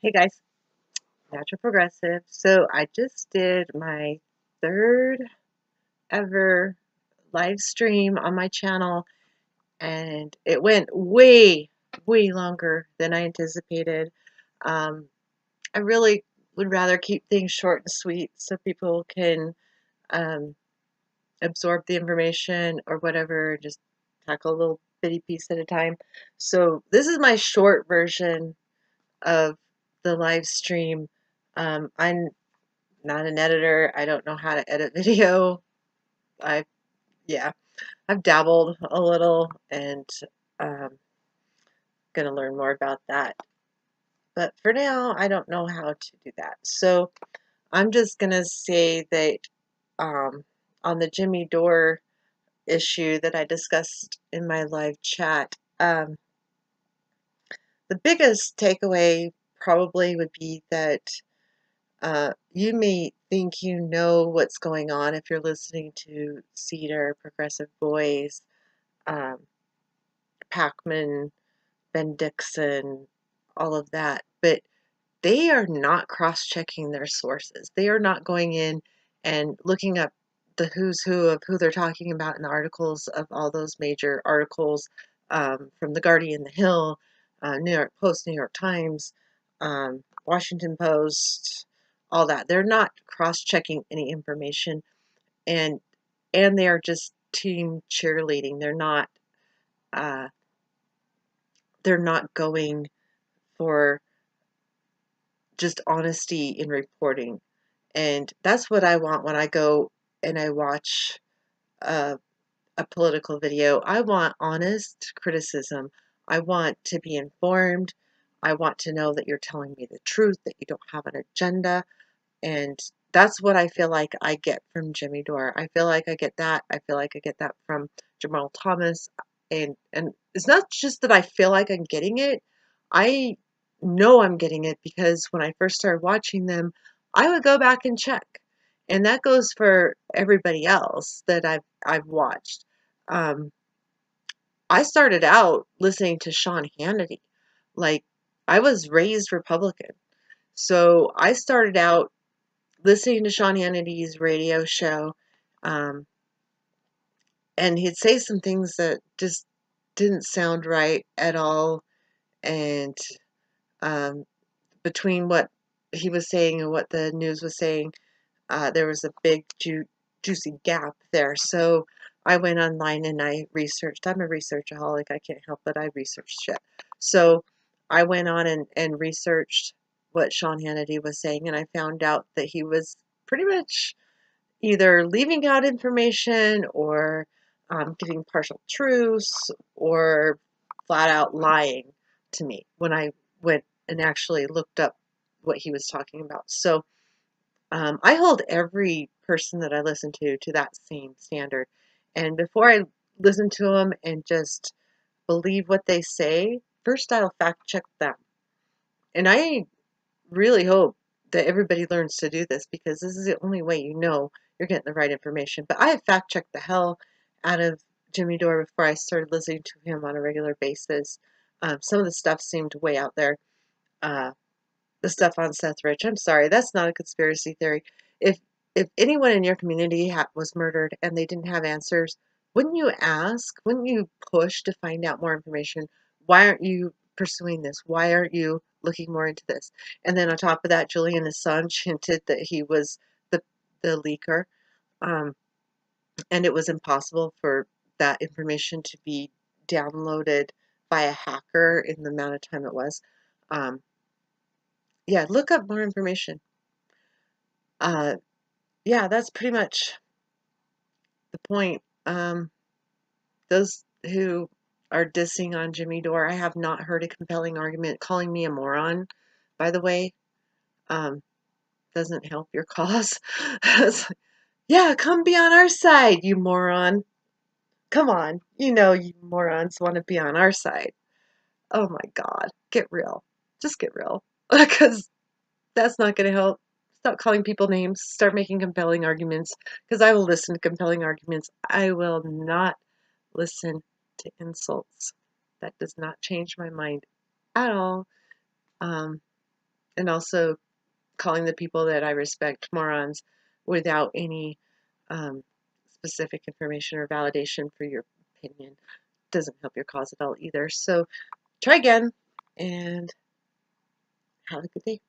Hey guys, Natural Progressive. So I just did my third ever live stream on my channel, and it went way longer than I anticipated. Um, I really would rather keep things short and sweet so people can um, absorb the information or whatever, just tackle a little bitty piece at a time. So this is my short version of the live stream. I'm not an editor. I don't know how to edit video. I yeah, I've dabbled a little and gonna learn more about that. But for now, I don't know how to do that. So I'm just gonna say that um, on the Jimmy Dore issue that I discussed in my live chat, the biggest takeaway probably would be that you may think you know what's going on if you're listening to Cedar, Progressive Boys, um, Packman, Ben Dixon, all of that, but they are not cross-checking their sources. They are not going in and looking up the who's who of who they're talking about in the articles of all those major articles from The Guardian, The Hill, New York Post, New York Times, Washington Post, all that. They're not cross-checking any information, and they are just team cheerleading. Uh, they're not going for just honesty in reporting. And that's what I want when I go and I watch a, a political video. I want honest criticism. I want to be informed. I want to know that you're telling me the truth, that you don't have an agenda. And that's what I feel like I get from Jimmy Dore. I feel like I get that. I feel like I get that from Jamal Thomas. And it's not just that I feel like I'm getting it. I know I'm getting it because when I first started watching them, I would go back and check. And that goes for everybody else that I've watched. Um, I started out listening to Sean Hannity. Like, I was raised Republican. So I started out listening to Sean Hannity's radio show, um, and he'd say some things that just didn't sound right at all. And um, between what he was saying and what the news was saying, there was a big juicy gap there. So I went online and I researched. I'm a researchaholic. I can't help it. I researched shit. So I went on and researched what Sean Hannity was saying, and I found out that he was pretty much either leaving out information or giving partial truths or flat out lying to me when I went and actually looked up what he was talking about. So I hold every person that I listen to that same standard. And before I listen to them and just believe what they say, first I'll fact check them. And I really hope that everybody learns to do this because this is the only way you know you're getting the right information. But I have fact checked the hell out of Jimmy Dore before I started listening to him on a regular basis. Some of the stuff seemed way out there. Uh, the stuff on Seth Rich, I'm sorry, that's not a conspiracy theory. If anyone in your community was murdered and they didn't have answers, wouldn't you ask? Wouldn't you push to find out more information? Why aren't you pursuing this? Why aren't you looking more into this? And then on top of that, Julian Assange hinted that he was the leaker, um, and it was impossible for that information to be downloaded by a hacker in the amount of time it was. Um, yeah, look up more information. Uh, yeah, that's pretty much the point. Those who are dissing on Jimmy Dore, I have not heard a compelling argument. Calling me a moron, by the way, um, doesn't help your cause. It's like, yeah, come be on our side, you moron. Come on, you know you morons want to be on our side. Oh my God, get real. Just get real. Because that's not going to help. Stop calling people names. Start making compelling arguments. Because I will listen to compelling arguments. I will not listen to insults. That does not change my mind at all. Um, And also calling the people that I respect morons without any specific information or validation for your opinion doesn't help your cause at all either. So try again and have a good day.